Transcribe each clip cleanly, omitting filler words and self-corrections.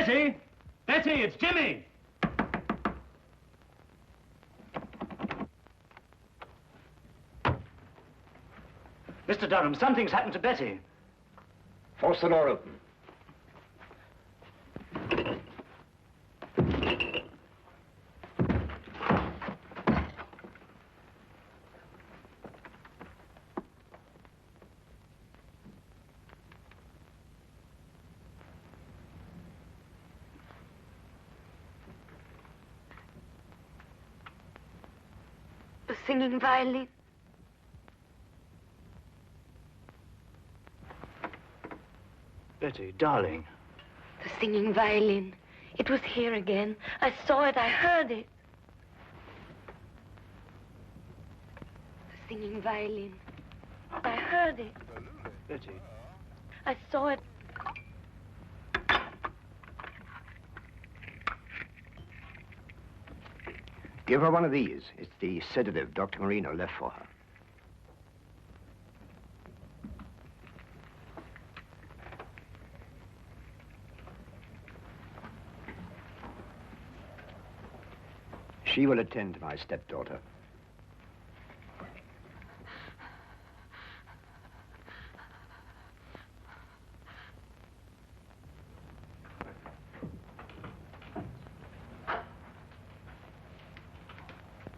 Betty! Betty, it's Jimmy! Mr. Durham, something's happened to Betty. Force the door open. The singing violin. Betty, darling. The singing violin. It was here again. I saw it. I heard it. The singing violin. I heard it. Betty. I saw it. Give her one of these. It's the sedative Dr. Marino left for her. She will attend to my stepdaughter.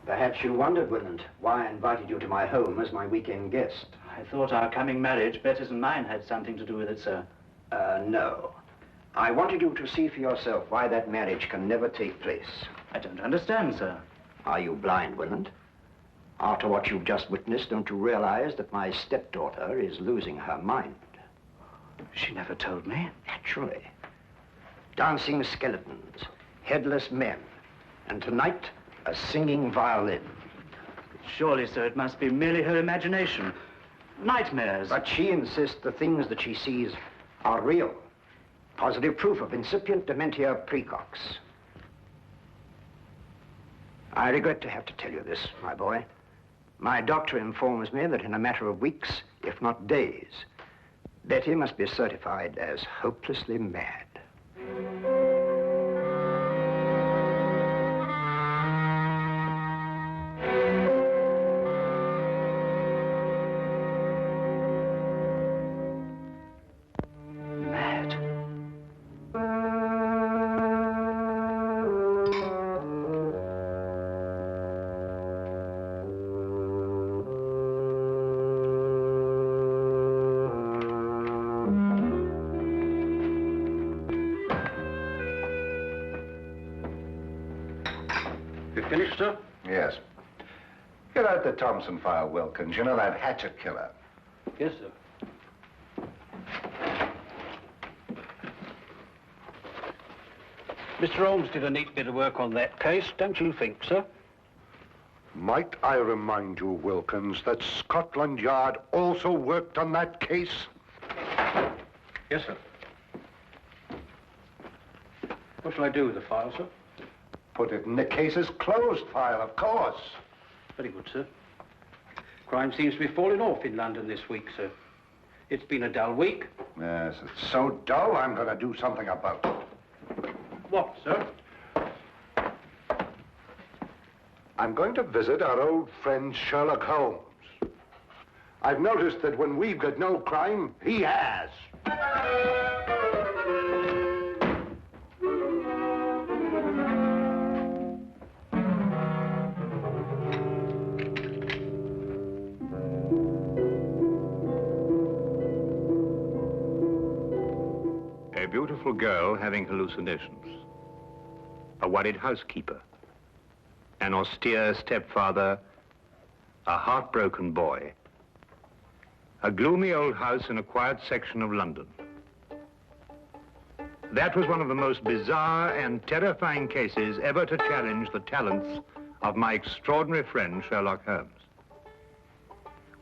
Perhaps you wondered, Willand, why I invited you to my home as my weekend guest. I thought our coming marriage, Betty's and mine, had something to do with it, sir. No. I wanted you to see for yourself why that marriage can never take place. I don't understand, sir. Are you blind, Willand? After what you've just witnessed, don't you realize that my stepdaughter is losing her mind? She never told me. Naturally. Dancing skeletons, headless men, and tonight, a singing violin. Surely, sir, it must be merely her imagination. Nightmares. But she insists the things that she sees are real. Positive proof of incipient dementia precox. I regret to have to tell you this, my boy. My doctor informs me that in a matter of weeks, if not days, Betty must be certified as hopelessly mad. Finished, sir? Yes. Get out the Thompson file, Wilkins. You know that hatchet killer. Yes, sir. Mr. Holmes did a neat bit of work on that case, don't you think, sir? Might I remind you, Wilkins, that Scotland Yard also worked on that case? Yes, sir. What shall I do with the file, sir? Put it in the case's closed file, of course. Very good, sir. Crime seems to be falling off in London this week, sir. It's been a dull week. Yes, it's so dull, I'm going to do something about it. What, sir? I'm going to visit our old friend Sherlock Holmes. I've noticed that when we've got no crime, he has. A beautiful girl having hallucinations, a worried housekeeper, an austere stepfather, a heartbroken boy, a gloomy old house in a quiet section of London. That was one of the most bizarre and terrifying cases ever to challenge the talents of my extraordinary friend, Sherlock Holmes.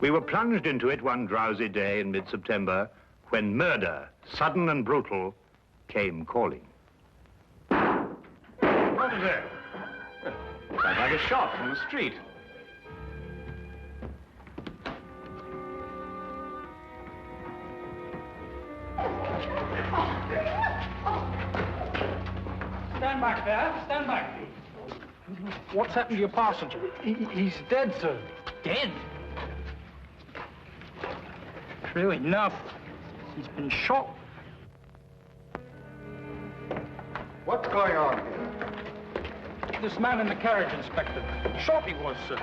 We were plunged into it one drowsy day in mid-September when murder, sudden and brutal, came calling. What was that? Sounds like a shot from the street. stand back there. Stand back, please. What's happened to your passenger? He's dead, sir. Dead? True enough. He's been shot. What's going on here? This man in the carriage, Inspector. Shot he was, sir.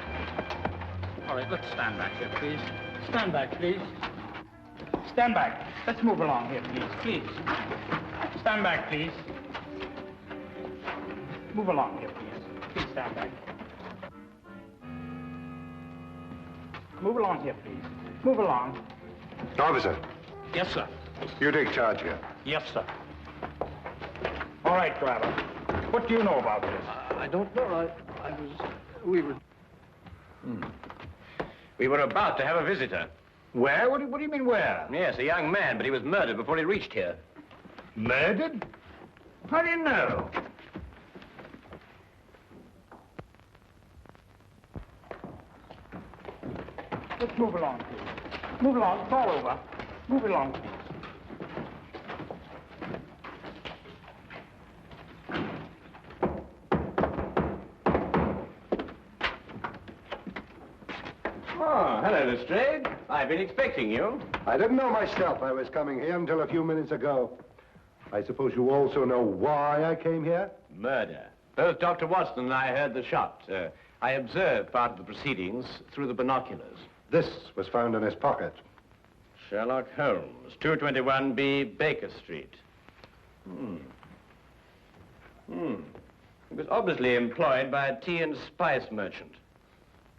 All right, let's stand back here, please. Stand back, please. Stand back. Let's move along here, please. Please. Stand back, please. Move along here, please. Please stand back. Move along here, please. Move along. Officer, Yes, sir. you take charge here. Yes, sir. All right, driver. What do you know about this? I don't know. We were about to have a visitor. Where? What do you mean, where? Yes, a young man, but he was murdered before he reached here. Murdered? How do you know? Let's move along, please. Move along. It's all over. Move along, please. Oh, hello, Lestrade. I've been expecting you. I didn't know myself I was coming here until a few minutes ago. I suppose you also know why I came here? Murder. Both Dr. Watson and I heard the shot. I observed part of the proceedings through the binoculars. This was found in his pocket. Sherlock Holmes, 221B Baker Street. He was obviously employed by a tea and spice merchant.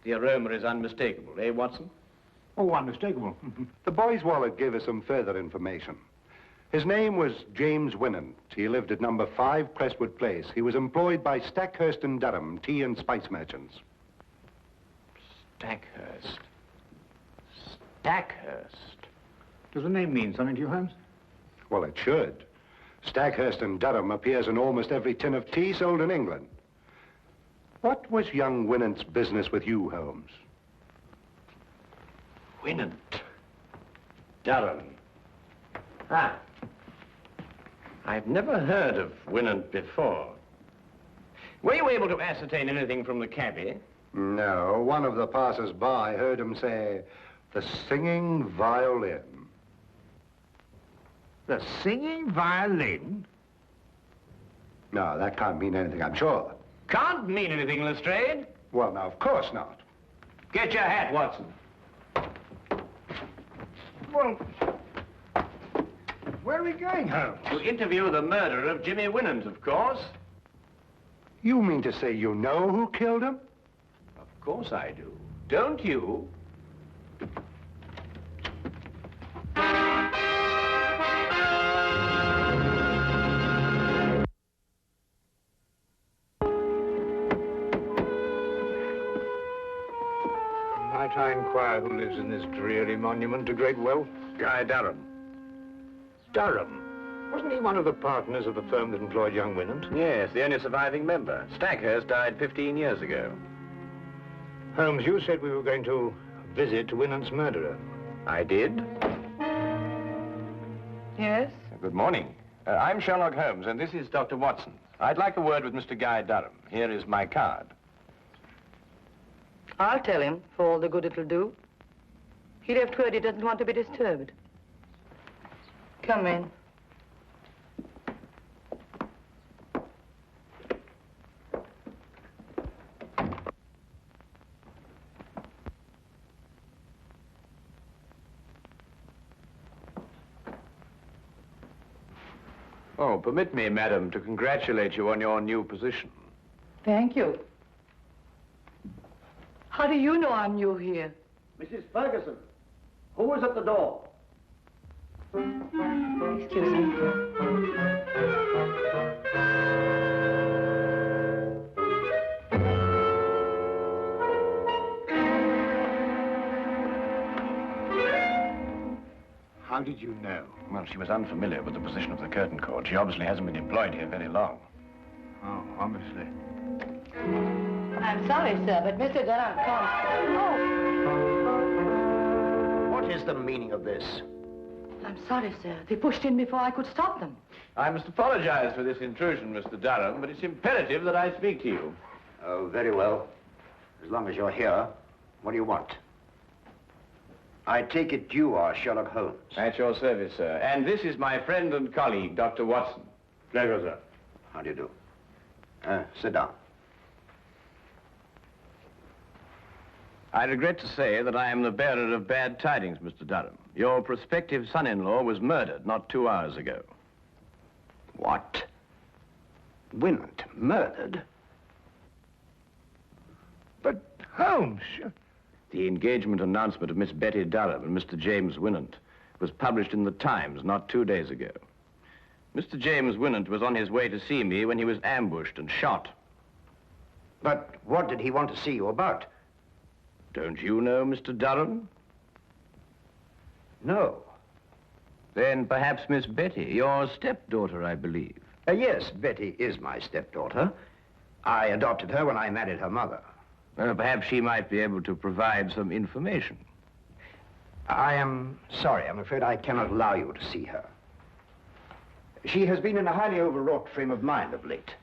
The aroma is unmistakable, eh, Watson? Oh, unmistakable. The boy's wallet gave us some further information. His name was James Winant. He lived at number 5 Crestwood Place. He was employed by Stackhurst and Durham, tea and spice merchants. Stackhurst. Stackhurst. Does the name mean something to you, Holmes? Well, it should. Stackhurst and Durham appears in almost every tin of tea sold in England. What was young Winant's business with you, Holmes? Winant. Durham. Ah. I've never heard of Winant before. Were you able to ascertain anything from the cabby? No, one of the passers-by heard him say, the singing violin. The singing violin? No, that can't mean anything, I'm sure. Can't mean anything, Lestrade. Well, now, of course not. Get your hat, Watson. Well, where are we going, Holmes? To interview the murderer of Jimmy Winant, of course. You mean to say you know who killed him? Of course I do. Don't you? Might I inquire who lives in this dreary monument to great wealth? Guy Durham. Durham? Wasn't he one of the partners of the firm that employed young Winant? Yes, the only surviving member. Stackhurst died 15 years ago. Holmes, you said we were going to visit Winant's murderer. I did. Yes? Good morning. I'm Sherlock Holmes, and this is Dr. Watson. I'd like a word with Mr. Guy Durham. Here is my card. I'll tell him, for all the good it'll do. He left word he doesn't want to be disturbed. Come in. Oh, permit me, madam, to congratulate you on your new position. Thank you. How do you know I'm new here? Mrs. Ferguson, who is at the door? Excuse me. How did you know? Well, she was unfamiliar with the position of the curtain cord. She obviously hasn't been employed here very long. Oh, obviously. I'm sorry, sir, but Mr. Durham can't... What is the meaning of this? I'm sorry, sir. They pushed in before I could stop them. I must apologize for this intrusion, Mr. Durham, but it's imperative that I speak to you. Oh, very well. As long as you're here, what do you want? I take it you are Sherlock Holmes. At your service, sir. And this is my friend and colleague, Dr. Watson. Pleasure, sir. How do you do? Sit down. I regret to say that I am the bearer of bad tidings, Mr. Durham. Your prospective son-in-law was murdered not 2 hours ago. What? Winant murdered? But, Holmes... The engagement announcement of Miss Betty Durham and Mr. James Winant was published in the Times not 2 days ago. Mr. James Winant was on his way to see me when he was ambushed and shot. But what did he want to see you about? Don't you know Mr. Durham? No. Then perhaps Miss Betty, your stepdaughter, I believe. Yes, Betty is my stepdaughter. I adopted her when I married her mother. Perhaps she might be able to provide some information. I am sorry. I'm afraid I cannot allow you to see her. She has been in a highly overwrought frame of mind of late.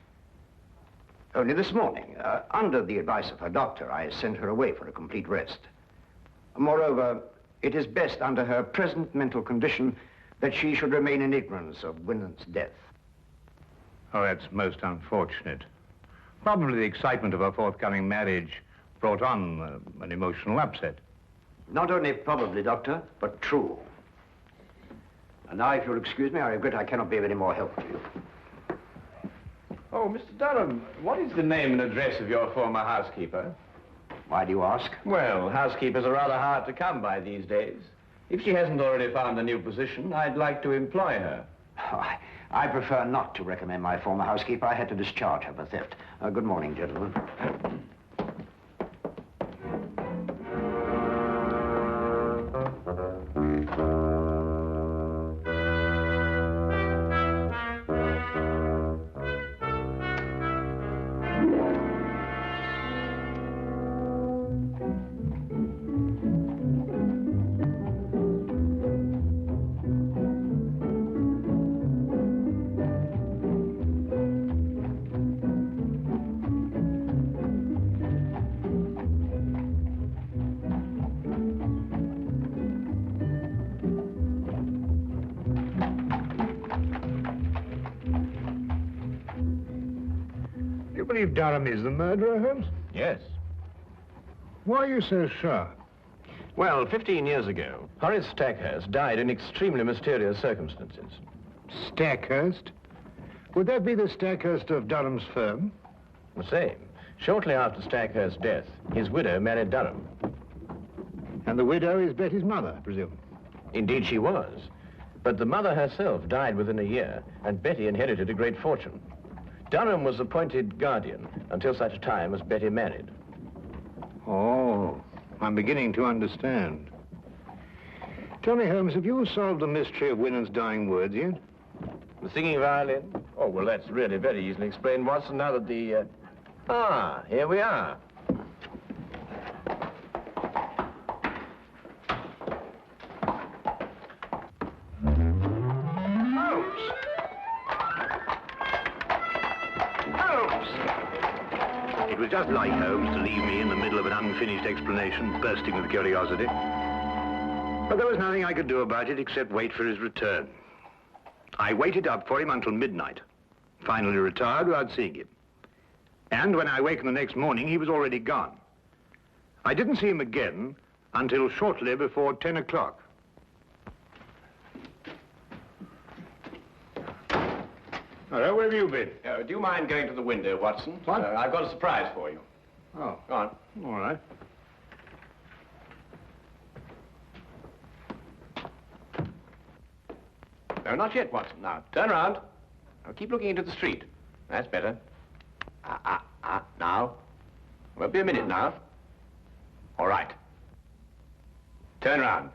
Only this morning, under the advice of her doctor, I sent her away for a complete rest. Moreover, it is best under her present mental condition that she should remain in ignorance of Winant's death. Oh, that's most unfortunate. Probably the excitement of her forthcoming marriage brought on an emotional upset. Not only probably, Doctor, but true. And now, if you'll excuse me, I regret I cannot be of any more help to you. Oh, Mr. Durham, what is the name and address of your former housekeeper? Why do you ask? Well, housekeepers are rather hard to come by these days. If she hasn't already found a new position, I'd like to employ her. Oh, I prefer not to recommend my former housekeeper. I had to discharge her for theft. Good morning, gentlemen. You believe Durham is the murderer, Holmes? Yes. Why are you so sure? Well, 15 years ago, Horace Stackhurst died in extremely mysterious circumstances. Stackhurst? Would that be the Stackhurst of Durham's firm? The same. Shortly after Stackhurst's death, his widow married Durham. And the widow is Betty's mother, I presume? Indeed, she was. But the mother herself died within a year, and Betty inherited a great fortune. Durham was appointed guardian until such time as Betty married. Oh, I'm beginning to understand. Tell me, Holmes, have you solved the mystery of Winant's dying words yet? The singing violin? Oh, well, that's really very easily explained, Watson, now that the... here we are. It was just like Holmes to leave me in the middle of an unfinished explanation, bursting with curiosity. But there was nothing I could do about it except wait for his return. I waited up for him until midnight, finally retired without seeing him. And when I awakened the next morning, he was already gone. I didn't see him again until shortly before 10 o'clock. Hello, where have you been? Do you mind going to the window, Watson? What? I've got a surprise for you. Oh, Go on. all right. No, not yet, Watson. Now, turn around. Now, keep looking into the street. That's better. Now. Won't be a minute now. All right. Turn around.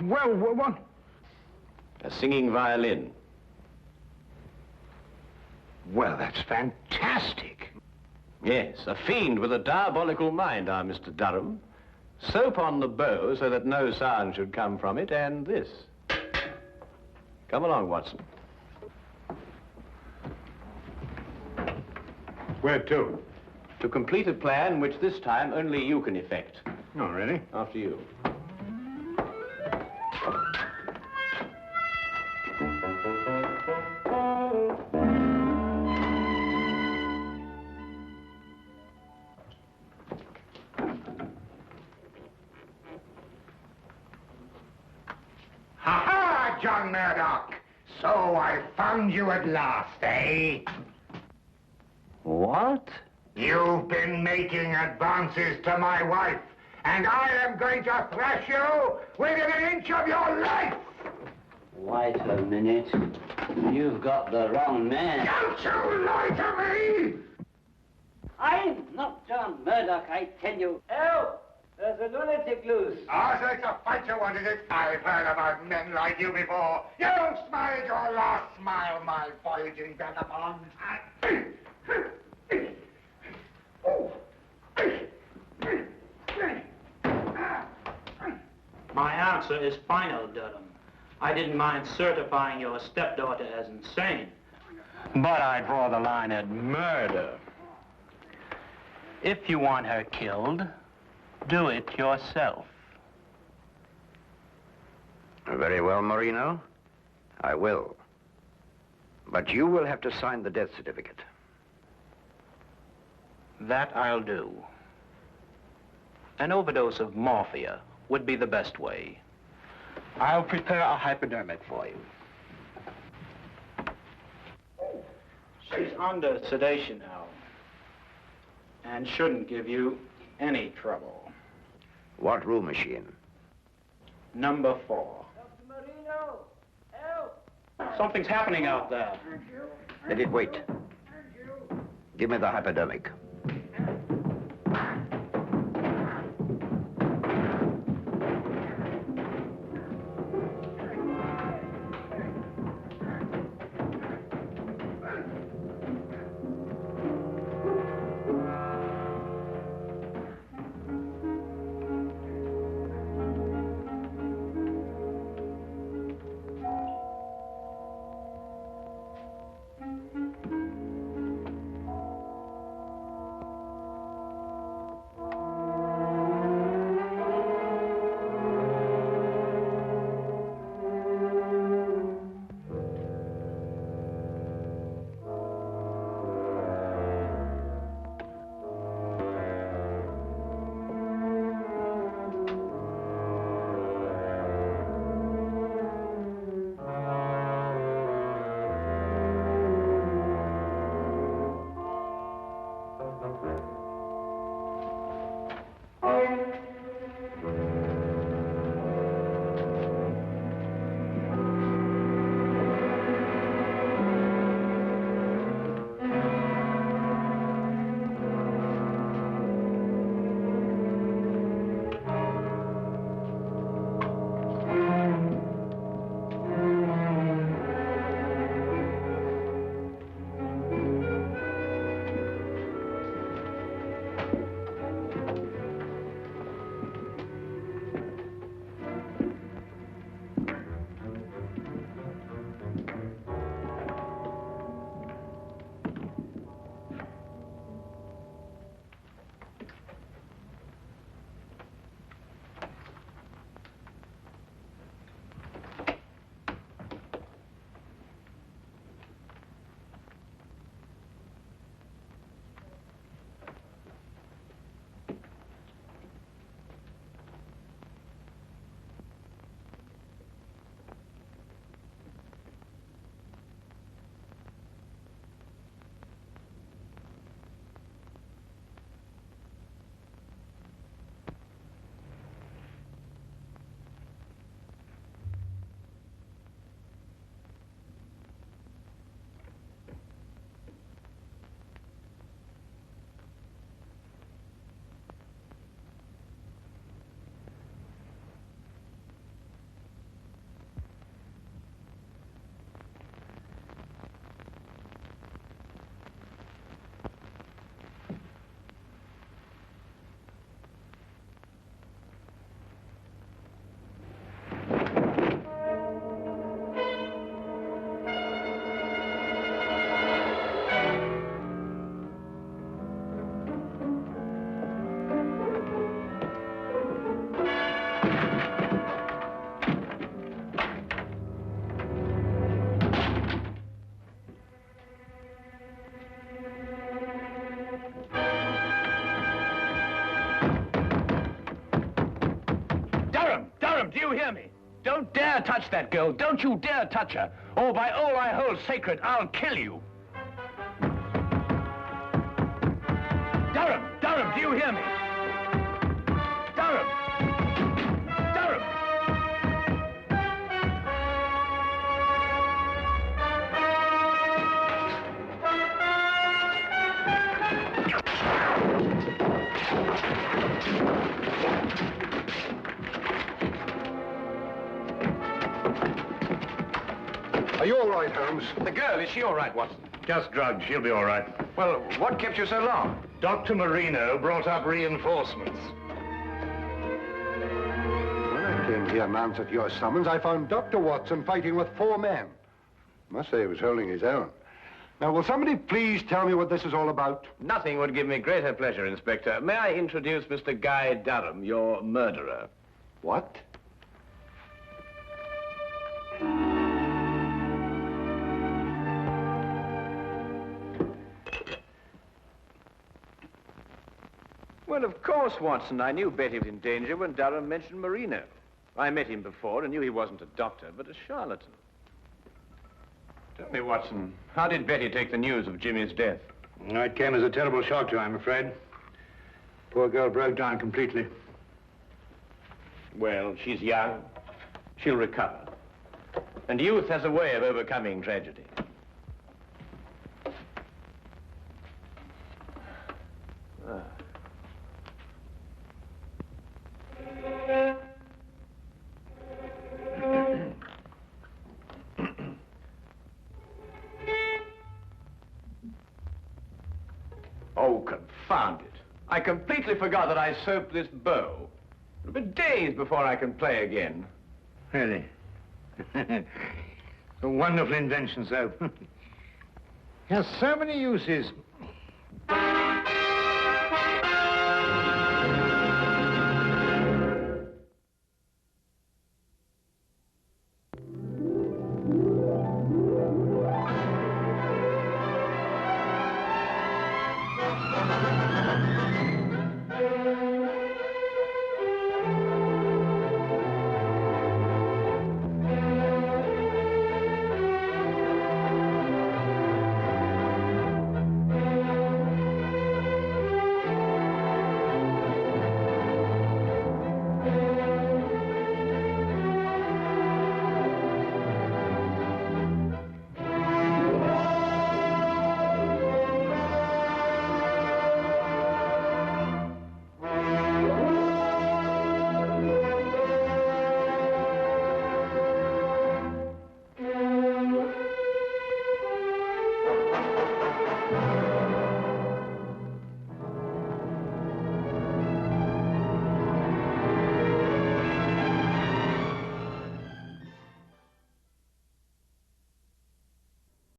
Well, what? A singing violin. Well, that's fantastic. Yes, a fiend with a diabolical mind, our Mr. Durham. Soap on the bow so that no sound should come from it, and this. Come along, Watson. Where to? To complete a plan which this time only you can effect. Oh, really? After you. Ha-ha, John Murdoch! So I found you at last, eh? What? You've been making advances to my wife, and I am going to thrash you within an inch of your life! Wait a minute. You've got the wrong man. Don't you lie to me! I'm not John Murdoch, I tell you. Help! There's a lunatic loose. Oh, so it's a fight you want, is it? I've heard about men like you before. You don't smile your last smile, my voyaging vagabond. My answer is final, Durham. I didn't mind certifying your stepdaughter as insane, but I draw the line at murder. If you want her killed, do it yourself. Very well, Marino. I will. But you will have to sign the death certificate. That I'll do. An overdose of morphia would be the best way. I'll prepare a hypodermic for you. She's under sedation now, and shouldn't give you any trouble. What room is she in? Number 4. Dr. Marino, help! Something's happening out there. Let it wait. Give me the hypodermic. do you hear me? Don't dare touch that girl. Don't you dare touch her. Or by all I hold sacred, I'll kill you. Durham, do you hear me? Durham! Durham! Are you all right, Holmes? The girl, is she all right, Watson? Just drugged. She'll be all right. Well, what kept you so long? Dr. Marino brought up reinforcements. When I came here and answered your summons, I found Dr. Watson fighting with 4 men. Must say he was holding his own. Now, will somebody please tell me what this is all about? Nothing would give me greater pleasure, Inspector. May I introduce Mr. Guy Durham, your murderer? What? Well, of course, Watson. I knew Betty was in danger when Durham mentioned Marino. I met him before and knew he wasn't a doctor, but a charlatan. Tell me, Watson, how did Betty take the news of Jimmy's death? It came as a terrible shock to her, I'm afraid. Poor girl broke down completely. Well, she's young. She'll recover. And youth has a way of overcoming tragedy. Ah. Oh, confound it. I completely forgot that I soaped this bow. It'll be days before I can play again. Really? A wonderful invention, soap. Has so many uses.